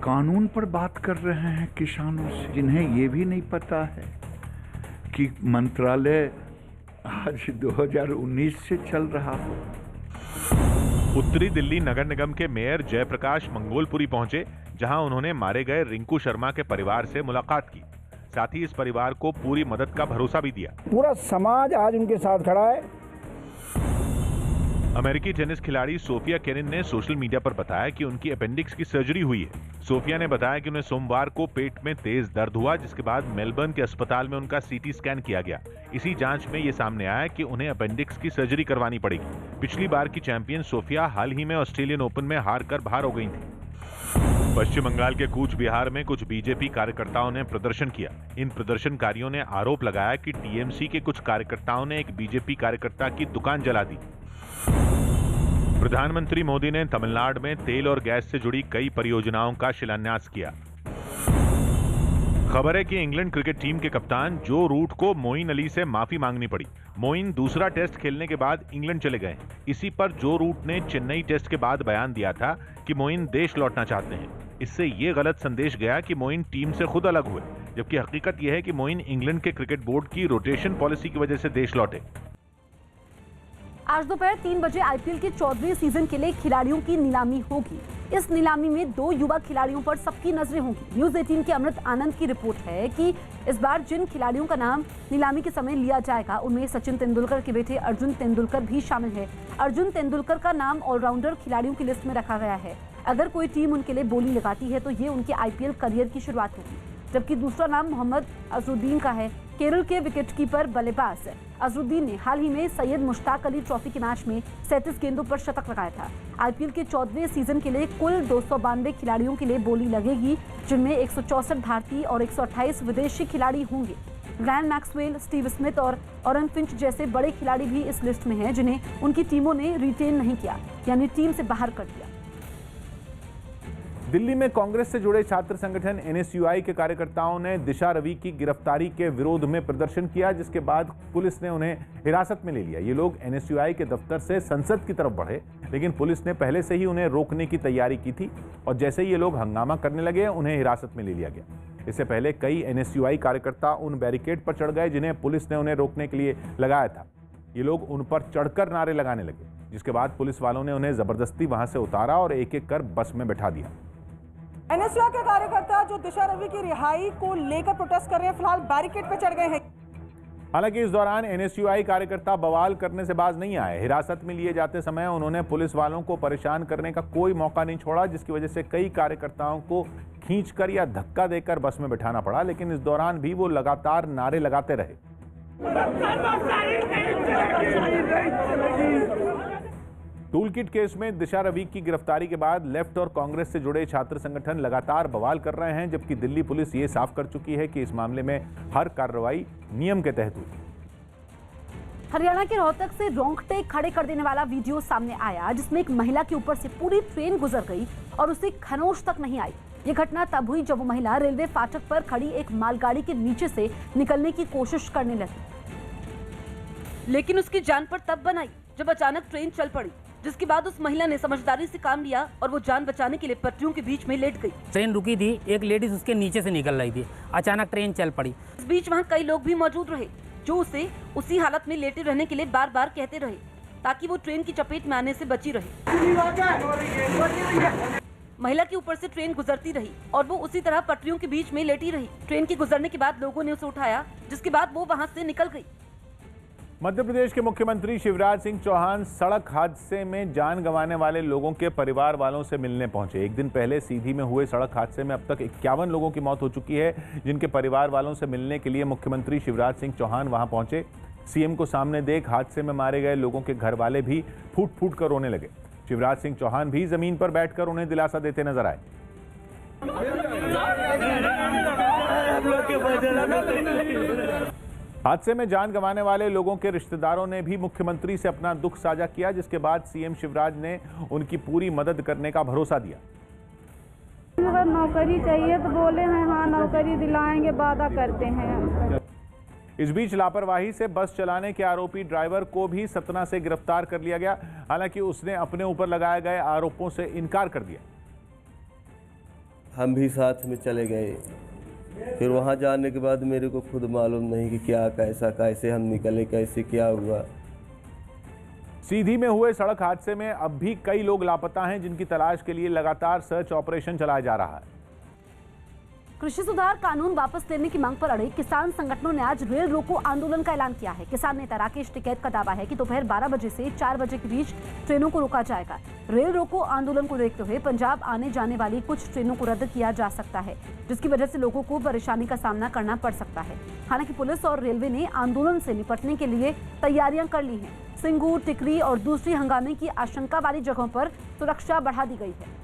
कानून पर बात कर रहे हैं किसानों से, जिन्हें ये भी नहीं पता है कि मंत्रालय आज 2019 से चल रहा हो। उत्तरी दिल्ली नगर निगम के मेयर जयप्रकाश मंगोलपुरी पहुंचे, जहां उन्होंने मारे गए रिंकू शर्मा के परिवार से मुलाकात की। साथ ही इस परिवार को पूरी मदद का भरोसा भी दिया। पूरा समाज आज उनके साथ खड़ा है। अमेरिकी टेनिस खिलाड़ी सोफिया केनिन ने सोशल मीडिया पर बताया कि उनकी अपेंडिक्स की सर्जरी हुई है। सोफिया ने बताया कि उन्हें सोमवार को पेट में तेज दर्द हुआ, जिसके बाद मेलबर्न के अस्पताल में उनका सीटी स्कैन किया गया। इसी जांच में ये सामने आया कि उन्हें अपेंडिक्स की सर्जरी करवानी पड़ेगी। पिछली बार की चैंपियन सोफिया हाल ही में ऑस्ट्रेलियन ओपन में हार कर बाहर हो गई थी। पश्चिम बंगाल के कूच बिहार में कुछ बीजेपी कार्यकर्ताओं ने प्रदर्शन किया। इन प्रदर्शनकारियों ने आरोप लगाया कि टीएमसी के कुछ कार्यकर्ताओं ने एक बीजेपी कार्यकर्ता की दुकान जला दी। प्रधानमंत्री मोदी ने तमिलनाडु में तेल और गैस से जुड़ी कई परियोजनाओं का शिलान्यास किया। खबर है कि इंग्लैंड क्रिकेट टीम के कप्तान जो रूट को मोइन अली से माफी मांगनी पड़ी। मोइन दूसरा टेस्ट खेलने के बाद इंग्लैंड चले गए। इसी पर जो रूट ने चेन्नई टेस्ट के बाद बयान दिया था कि मोइन देश लौटना चाहते हैं। इससे ये गलत संदेश गया कि मोइन टीम से खुद अलग हुए, जबकि हकीकत यह है कि मोइन इंग्लैंड के क्रिकेट बोर्ड की रोटेशन पॉलिसी की वजह से देश लौटे। आज दोपहर 3 बजे आईपीएल के 14वें सीजन के लिए खिलाड़ियों की नीलामी होगी। इस नीलामी में 2 युवा खिलाड़ियों पर सबकी नजरें होंगी। न्यूज 18 के अमृत आनंद की रिपोर्ट है कि इस बार जिन खिलाड़ियों का नाम नीलामी के समय लिया जाएगा उनमें सचिन तेंदुलकर के बेटे अर्जुन तेंदुलकर भी शामिल है। अर्जुन तेंदुलकर का नाम ऑलराउंडर खिलाड़ियों की लिस्ट में रखा गया है। अगर कोई टीम उनके लिए बोली लगाती है तो ये उनके आईपीएल करियर की शुरुआत होगी। जबकि दूसरा नाम मोहम्मद अजरुद्दीन का है। केरल के विकेटकीपर बल्लेबाज अजरुद्दीन ने हाल ही में सैयद मुश्ताक अली ट्रॉफी के मैच में 37 गेंदों पर शतक लगाया था। आईपीएल के 14वें सीजन के लिए कुल 292 खिलाड़ियों के लिए बोली लगेगी, जिनमें 164 भारतीय और 128 विदेशी खिलाड़ी होंगे। ग्रैंड मैक्सवेल, स्टीव स्मिथ और ऑरन फिंच जैसे बड़े खिलाड़ी भी इस लिस्ट में हैं, जिन्हें उनकी टीमों ने रिटेन नहीं किया, यानी टीम से बाहर कर दिया। दिल्ली में कांग्रेस से जुड़े छात्र संगठन एनएसयूआई के कार्यकर्ताओं ने दिशा रवि की गिरफ्तारी के विरोध में प्रदर्शन किया, जिसके बाद पुलिस ने उन्हें हिरासत में ले लिया। ये लोग एनएसयूआई के दफ्तर से संसद की तरफ बढ़े, लेकिन पुलिस ने पहले से ही उन्हें रोकने की तैयारी की थी और जैसे ही ये लोग हंगामा करने लगे उन्हें हिरासत में ले लिया गया। इससे पहले कई एनएसयूआई कार्यकर्ता उन बैरिकेड पर चढ़ गए जिन्हें पुलिस ने उन्हें रोकने के लिए लगाया था। ये लोग उन पर चढ़कर नारे लगाने लगे, जिसके बाद पुलिस वालों ने उन्हें जबरदस्ती वहां से उतारा और एक एक कर बस में बैठा दिया। एनएसयूआई के कार्यकर्ता जो दिशा रवि की रिहाई को लेकर प्रोटेस्ट कर रहे हैं, फिलहाल बैरिकेड पे चढ़ गए हैं। हालांकि इस दौरान एनएसयूआई कार्यकर्ता बवाल करने से बाज नहीं आए। हिरासत में लिए जाते समय उन्होंने पुलिस वालों को परेशान करने का कोई मौका नहीं छोड़ा, जिसकी वजह से कई कार्यकर्ताओं को खींचकर या धक्का देकर बस में बैठाना पड़ा। लेकिन इस दौरान भी वो लगातार नारे लगाते रहे। टूलकिट केस में दिशा रवि की गिरफ्तारी के बाद लेफ्ट और कांग्रेस से जुड़े छात्र संगठन लगातार बवाल कर रहे हैं, जबकि दिल्ली पुलिस ये साफ कर चुकी है कि इस मामले में हर कार्रवाई नियम के तहत हुई। हरियाणा के रोहतक से रोंगटे खड़े कर देने वाला वीडियो सामने आया, जिसमें एक महिला के ऊपर से पूरी ट्रेन गुजर गई और उसे खरोंच तक नहीं आई। ये घटना तब हुई जब वो महिला रेलवे फाटक पर खड़ी एक मालगाड़ी के नीचे से निकलने की कोशिश करने लगी, लेकिन उसकी जान पर तब बन आई जब अचानक ट्रेन चल पड़ी, जिसके बाद उस महिला ने समझदारी से काम लिया और वो जान बचाने के लिए पटरियों के बीच में लेट गई। ट्रेन रुकी थी, एक लेडीज उसके नीचे से निकल रही थी, अचानक ट्रेन चल पड़ी। इस बीच वहाँ कई लोग भी मौजूद रहे जो उसे उसी हालत में लेटे रहने के लिए बार बार कहते रहे, ताकि वो ट्रेन की चपेट में आने से बची रहे। महिला के ऊपर से ट्रेन गुजरती रही और वो उसी तरह पटरियों के बीच में लेटी रही। ट्रेन के गुजरने के बाद लोगों ने उसे उठाया, जिसके बाद वो वहाँ से निकल गई। मध्य प्रदेश के मुख्यमंत्री शिवराज सिंह चौहान सड़क हादसे में जान गंवाने वाले लोगों के परिवार वालों से मिलने पहुंचे। एक दिन पहले सीधी में हुए सड़क हादसे में अब तक 51 लोगों की मौत हो चुकी है, जिनके परिवार वालों से मिलने के लिए मुख्यमंत्री शिवराज सिंह चौहान वहां पहुंचे। सीएम को सामने देख हादसे में मारे गए लोगों के घर वाले भी फूट फूट कर रोने लगे। शिवराज सिंह चौहान भी जमीन पर बैठकर उन्हें दिलासा देते नजर आए। हादसे में जान गंवाने वाले लोगों के रिश्तेदारों ने भी मुख्यमंत्री से अपना दुख साझा किया, जिसके बाद सीएम शिवराज ने उनकी पूरी मदद करने का भरोसा दिया। अगर नौकरी चाहिए तो बोले हैं हाँ नौकरी दिलाएंगे, वादा करते हैं। इस बीच लापरवाही से बस चलाने के आरोपी ड्राइवर को भी सतना से गिरफ्तार कर लिया गया। हालांकि उसने अपने ऊपर लगाए गए आरोपों से इनकार कर दिया। हम भी साथ में चले गए, फिर वहां जाने के बाद मेरे को खुद मालूम नहीं कि क्या कैसे हम निकले, कैसे क्या हुआ। सीधी में हुए सड़क हादसे में अब भी कई लोग लापता हैं, जिनकी तलाश के लिए लगातार सर्च ऑपरेशन चलाया जा रहा है। कृषि सुधार कानून वापस लेने की मांग पर अड़े किसान संगठनों ने आज रेल रोको आंदोलन का ऐलान किया है। किसान नेता राकेश टिकैत का दावा है कि दोपहर 12 बजे से 4 बजे के बीच ट्रेनों को रोका जाएगा। रेल रोको आंदोलन को देखते हुए पंजाब आने जाने वाली कुछ ट्रेनों को रद्द किया जा सकता है, जिसकी वजह से लोगों को परेशानी का सामना करना पड़ सकता है। हालांकि पुलिस और रेलवे ने आंदोलन से निपटने के लिए तैयारियां कर ली हैं। सिंगू, टिकरी और दूसरी हंगामे की आशंका वाली जगहों पर सुरक्षा बढ़ा दी गई है।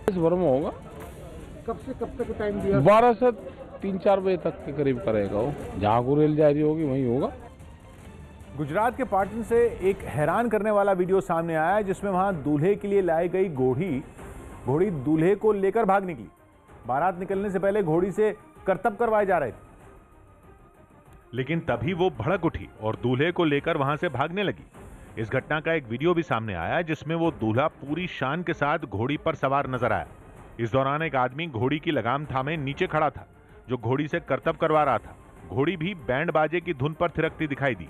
इस वर्म होगा। कब से कब तक टाइम दिया? 12 से 3-4 बजे तक के करीब करेगा वो। जहाँ को रेल जा रही होगी वहीं होगा। गुजरात के पाटन से एक हैरान करने वाला वीडियो सामने आया है, जिसमें वहां दूल्हे के लिए लाई गई घोड़ी दूल्हे को लेकर भाग निकली। बारात निकलने से पहले घोड़ी से करतब करवाए जा रहे थे, लेकिन तभी वो भड़क उठी और दूल्हे को लेकर वहां से भागने लगी। इस घटना का एक वीडियो भी सामने आया, जिसमें वो दूल्हा पूरी शान के साथ घोड़ी पर सवार नजर आया। इस दौरान एक आदमी घोड़ी की लगाम थामे नीचे खड़ा था, जो घोड़ी से करतब करवा रहा था। घोड़ी भी बैंड बाजे की धुन पर थिरकती दिखाई दी।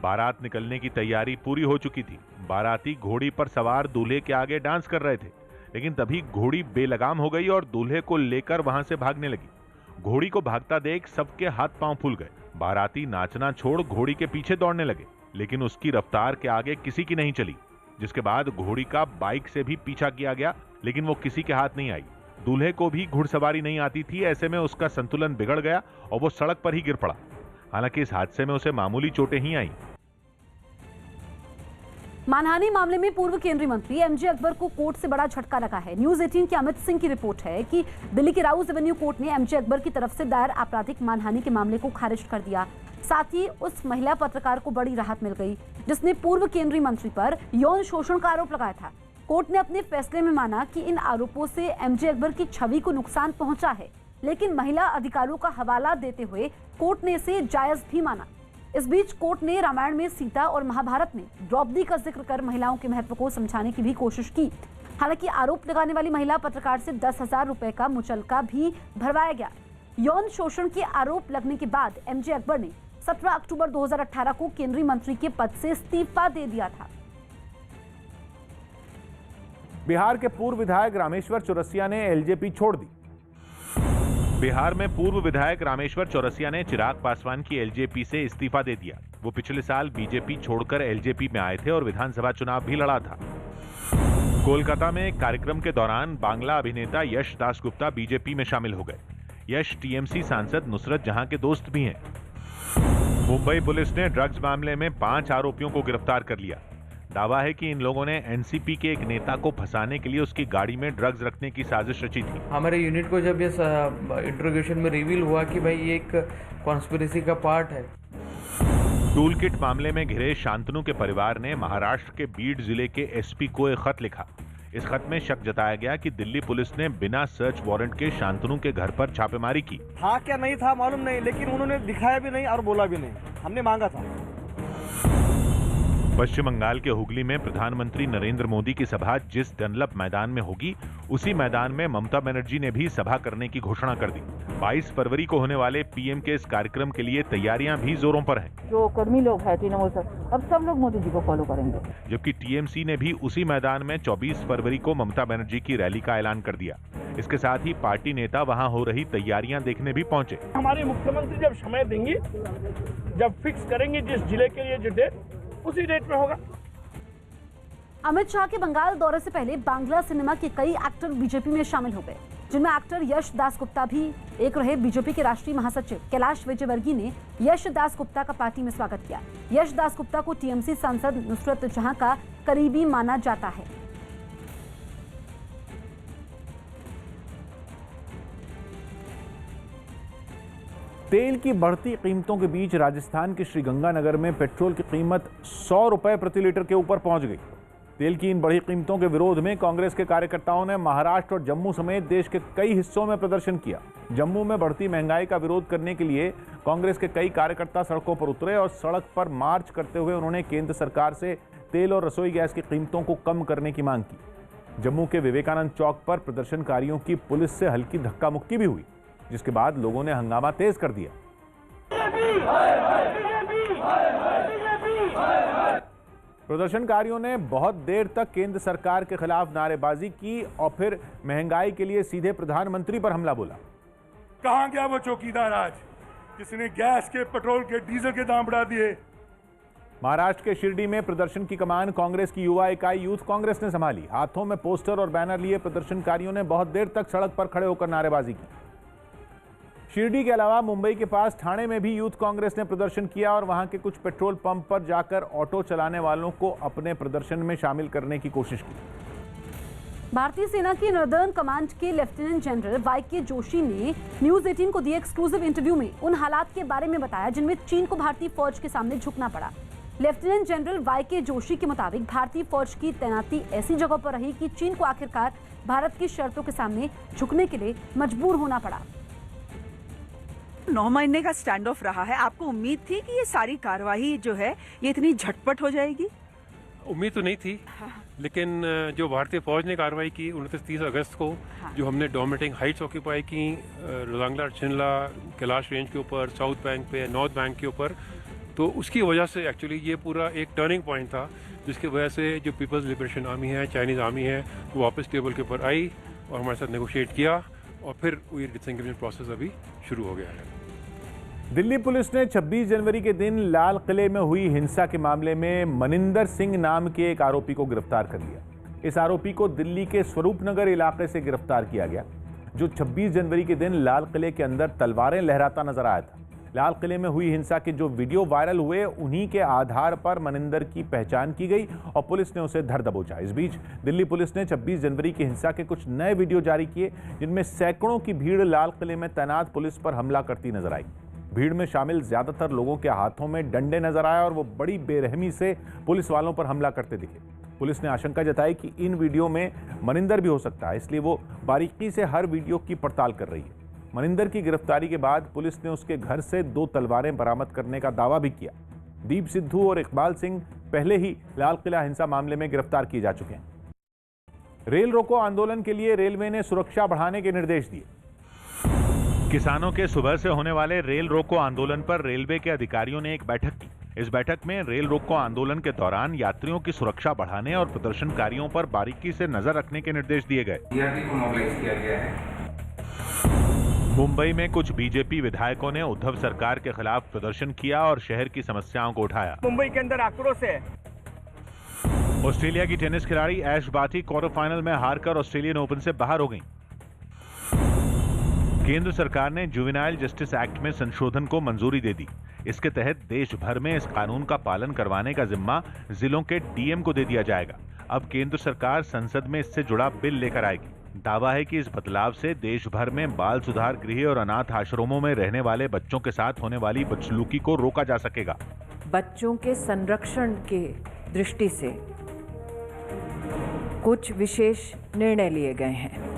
बारात निकलने की तैयारी पूरी हो चुकी थी। बाराती घोड़ी पर सवार दूल्हे के आगे डांस कर रहे थे, लेकिन तभी घोड़ी बेलगाम हो गई और दूल्हे को लेकर वहां से भागने लगी। घोड़ी को भागता देख सबके हाथ पांव फूल गए। बाराती नाचना छोड़ घोड़ी के पीछे दौड़ने लगे, लेकिन उसकी रफ्तार के आगे किसी की नहीं चली, जिसके बाद घोड़ी का बाइक से भी पीछा किया गया, लेकिन वो किसी के हाथ नहीं आई। दूल्हे को भी घुड़सवारी नहीं आती थी, ऐसे में उसका संतुलन बिगड़ गया और वो सड़क पर ही गिर पड़ा। हालांकि इस हादसे में उसे मामूली चोटें ही आईं। मानहानि मामले में पूर्व केंद्रीय मंत्री एमजे अकबर को कोर्ट से बड़ा झटका लगा है। न्यूज 18 के अमित सिंह की रिपोर्ट है कि दिल्ली की राउज एवेन्यू कोर्ट ने एमजे अकबर की तरफ से दायर आपराधिक मानहानि के मामले को खारिज कर दिया। साथ ही उस महिला पत्रकार को बड़ी राहत मिल गई, जिसने पूर्व केंद्रीय मंत्री पर यौन शोषण का आरोप लगाया था। कोर्ट ने अपने फैसले में माना कि इन आरोपों से एमजे अकबर की छवि को नुकसान पहुंचा है, लेकिन महिला अधिकारों का हवाला देते हुए कोर्ट ने इसे जायज भी माना। इस बीच कोर्ट ने रामायण में सीता और महाभारत में द्रौपदी का जिक्र कर महिलाओं के महत्व को समझाने की भी कोशिश की। हालांकि आरोप लगाने वाली महिला पत्रकार से 10,000 रुपए का मुचलका भी भरवाया गया। यौन शोषण के आरोप लगने के बाद एमजे अकबर ने 17 अक्टूबर 2018 को केंद्रीय मंत्री के पद से इस्तीफा दे दिया था। बिहार के पूर्व विधायक रामेश्वर चौरसिया ने एलजेपी छोड़ दी। बिहार में पूर्व विधायक रामेश्वर चौरसिया ने चिराग पासवान की एलजेपी से इस्तीफा दे दिया। वो पिछले साल बीजेपी छोड़कर एलजेपी में आए थे और विधानसभा चुनाव भी लड़ा था। कोलकाता में एक कार्यक्रम के दौरान बांग्ला अभिनेता यश दासगुप्ता बीजेपी में शामिल हो गए। यश टीएमसी सांसद नुसरत जहां के दोस्त भी हैं। मुंबई पुलिस ने ड्रग्स मामले में 5 आरोपियों को गिरफ्तार कर लिया। दावा है कि इन लोगों ने एनसीपी के एक नेता को फंसाने के लिए उसकी गाड़ी में ड्रग्स रखने की साजिश रची थी। हमारे यूनिट को जब ये इंट्रोगेशन में रिवील हुआ कि भाई ये एक कॉन्स्पिरेसी का पार्ट है। टूल किट मामले में घिरे शांतनु के परिवार ने महाराष्ट्र के बीड जिले के एसपी को एक खत लिखा। इस खत में शक जताया गया कि दिल्ली पुलिस ने बिना सर्च वारंट के शांतनु के घर पर छापेमारी की। हाँ क्या नहीं था मालूम नहीं, लेकिन उन्होंने दिखाया भी नहीं और बोला भी नहीं। हमने मांगा था। पश्चिम बंगाल के हुगली में प्रधानमंत्री नरेंद्र मोदी की सभा जिस डनलप मैदान में होगी, उसी मैदान में ममता बनर्जी ने भी सभा करने की घोषणा कर दी। 22 फरवरी को होने वाले पीएम के इस कार्यक्रम के लिए तैयारियां भी जोरों पर हैं। जो कर्मी लोग हैं तृणमूल से, अब सब लोग मोदी जी को फॉलो करेंगे। जबकि टीएमसी ने भी उसी मैदान में 24 फरवरी को ममता बनर्जी की रैली का ऐलान कर दिया। इसके साथ ही पार्टी नेता वहां हो रही तैयारियां देखने भी पहुंचे। हमारे मुख्यमंत्री जब समय देंगे, जब फिक्स करेंगे जिस जिले के लिए जो डेट, उसी डेट में होगा। अमित शाह के बंगाल दौरे से पहले बांग्ला सिनेमा के कई एक्टर बीजेपी में शामिल हो गए, जिनमें एक्टर यश दासगुप्ता भी एक रहे। बीजेपी के राष्ट्रीय महासचिव कैलाश विजयवर्गीय ने यश दासगुप्ता का पार्टी में स्वागत किया। यश दासगुप्ता को टीएमसी सांसद नुसरत जहां का करीबी माना जाता है। तेल की बढ़ती कीमतों के बीच राजस्थान के श्रीगंगानगर में पेट्रोल की कीमत 100 रुपए प्रति लीटर के ऊपर पहुंच गई। तेल की इन बढ़ी कीमतों के विरोध में कांग्रेस के कार्यकर्ताओं ने महाराष्ट्र और जम्मू समेत देश के कई हिस्सों में प्रदर्शन किया। जम्मू में बढ़ती महंगाई का विरोध करने के लिए कांग्रेस के कई कार्यकर्ता सड़कों पर उतरे और सड़क पर मार्च करते हुए उन्होंने केंद्र सरकार से तेल और रसोई गैस की कीमतों को कम करने की मांग की। जम्मू के विवेकानंद चौक पर प्रदर्शनकारियों की पुलिस से हल्की धक्का मुक्की भी हुई, जिसके बाद लोगों ने हंगामा तेज कर दिया। प्रदर्शनकारियों ने बहुत देर तक केंद्र सरकार के खिलाफ नारेबाजी की और फिर महंगाई के लिए सीधे प्रधानमंत्री पर हमला बोला। कहां गया वो चौकीदार आज जिसने गैस के, पेट्रोल के, डीजल के दाम बढ़ा दिए? महाराष्ट्र के शिरडी में प्रदर्शन की कमान कांग्रेस की युवा इकाई यूथ कांग्रेस ने संभाली। हाथों में पोस्टर और बैनर लिए प्रदर्शनकारियों ने बहुत देर तक सड़क पर खड़े होकर नारेबाजी की। शिरडी के अलावा मुंबई के पास ठाणे में भी यूथ कांग्रेस ने प्रदर्शन किया और वहां के कुछ पेट्रोल पंप पर जाकर ऑटो चलाने वालों को अपने प्रदर्शन में शामिल करने की कोशिश की। भारतीय सेना की नॉर्दर्न कमांड के लेफ्टिनेंट जनरल वाईके जोशी ने न्यूज 18 को दिए एक्सक्लूसिव इंटरव्यू में उन हालात के बारे में बताया जिनमें चीन को भारतीय फौज के सामने झुकना पड़ा। लेफ्टिनेंट जनरल वाईके जोशी के मुताबिक भारतीय फौज की तैनाती ऐसी जगह पर रही कि चीन को आखिरकार भारत की शर्तों के सामने झुकने के लिए मजबूर होना पड़ा। 9 महीने का स्टैंड ऑफ रहा है। आपको उम्मीद थी कि ये सारी कार्रवाई जो है ये इतनी झटपट हो जाएगी? उम्मीद तो नहीं थी, लेकिन जो भारतीय फौज ने कार्रवाई की 29-30 अगस्त को, जो हमने डोमिनेटिंग हाइट्स ऑक्यूपाई की रोलांगला, शिमला, कैलाश रेंज के ऊपर, साउथ बैंक पे, नॉर्थ बैंक के ऊपर, तो उसकी वजह से एक्चुअली ये पूरा एक टर्निंग पॉइंट था जिसकी वजह से जो पीपल्स लिबरेशन आर्मी है, चाइनीज़ आर्मी है, वो वापस टेबल के ऊपर आई और हमारे साथ नेगोशिएट किया और फिर ये डिसएंगेजमेंट प्रोसेस अभी शुरू हो गया है। दिल्ली पुलिस ने 26 जनवरी के दिन लाल किले में हुई हिंसा के मामले में मनिंदर सिंह नाम के एक आरोपी को गिरफ्तार कर लिया। इस आरोपी को दिल्ली के स्वरूप नगर इलाके से गिरफ्तार किया गया, जो 26 जनवरी के दिन लाल किले के अंदर तलवारें लहराता नजर आया था। लाल किले में हुई हिंसा के जो वीडियो वायरल हुए, उन्हीं के आधार पर मनिंदर की पहचान की गई और पुलिस ने उसे धर दबोचा। इस बीच दिल्ली पुलिस ने 26 जनवरी की हिंसा के कुछ नए वीडियो जारी किए, जिनमें सैकड़ों की भीड़ लाल किले में तैनात पुलिस पर हमला करती नजर आई। भीड़ में शामिल ज्यादातर लोगों के हाथों में डंडे नजर आए और वो बड़ी बेरहमी से पुलिस वालों पर हमला करते दिखे। पुलिस ने आशंका जताई कि इन वीडियो में मनिंदर भी हो सकता है, इसलिए वो बारीकी से हर वीडियो की पड़ताल कर रही है। मनिंदर की गिरफ्तारी के बाद पुलिस ने उसके घर से 2 तलवारें बरामद करने का दावा भी किया। दीप सिद्धू और इकबाल सिंह पहले ही लाल किला हिंसा मामले में गिरफ्तार किए जा चुके हैं। रेल रोको आंदोलन के लिए रेलवे ने सुरक्षा बढ़ाने के निर्देश दिए। किसानों के सुबह से होने वाले रेल रोको आंदोलन पर रेलवे के अधिकारियों ने एक बैठक की। इस बैठक में रेल रोको आंदोलन के दौरान यात्रियों की सुरक्षा बढ़ाने और प्रदर्शनकारियों पर बारीकी से नजर रखने के निर्देश दिए गए। मुंबई में कुछ बीजेपी विधायकों ने उद्धव सरकार के खिलाफ प्रदर्शन किया और शहर की समस्याओं को उठाया। मुंबई के अंदर आक्रोश है। ऑस्ट्रेलिया की टेनिस खिलाड़ी ऐश बार्टी क्वार्टर फाइनल में हारकर ऑस्ट्रेलियन ओपन से बाहर हो गईं। केंद्र सरकार ने जुवेनाइल जस्टिस एक्ट में संशोधन को मंजूरी दे दी। इसके तहत देश भर में इस कानून का पालन करवाने का जिम्मा जिलों के डीएम को दे दिया जाएगा। अब केंद्र सरकार संसद में इससे जुड़ा बिल लेकर आएगी। दावा है कि इस बदलाव से देश भर में बाल सुधार गृह और अनाथ आश्रमों में रहने वाले बच्चों के साथ होने वाली बदसलूकी को रोका जा सकेगा। बच्चों के संरक्षण के दृष्टि से कुछ विशेष निर्णय लिए गए हैं।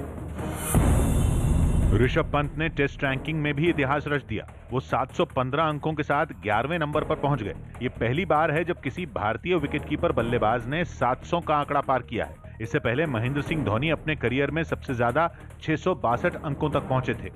ऋषभ पंत ने टेस्ट रैंकिंग में भी इतिहास रच दिया। वो 715 अंकों के साथ 11वें नंबर पर पहुंच गए। ये पहली बार है जब किसी भारतीय विकेटकीपर बल्लेबाज ने 700 का आंकड़ा पार किया है। इससे पहले महेंद्र सिंह धोनी अपने करियर में सबसे ज्यादा 662 अंकों तक पहुंचे थे।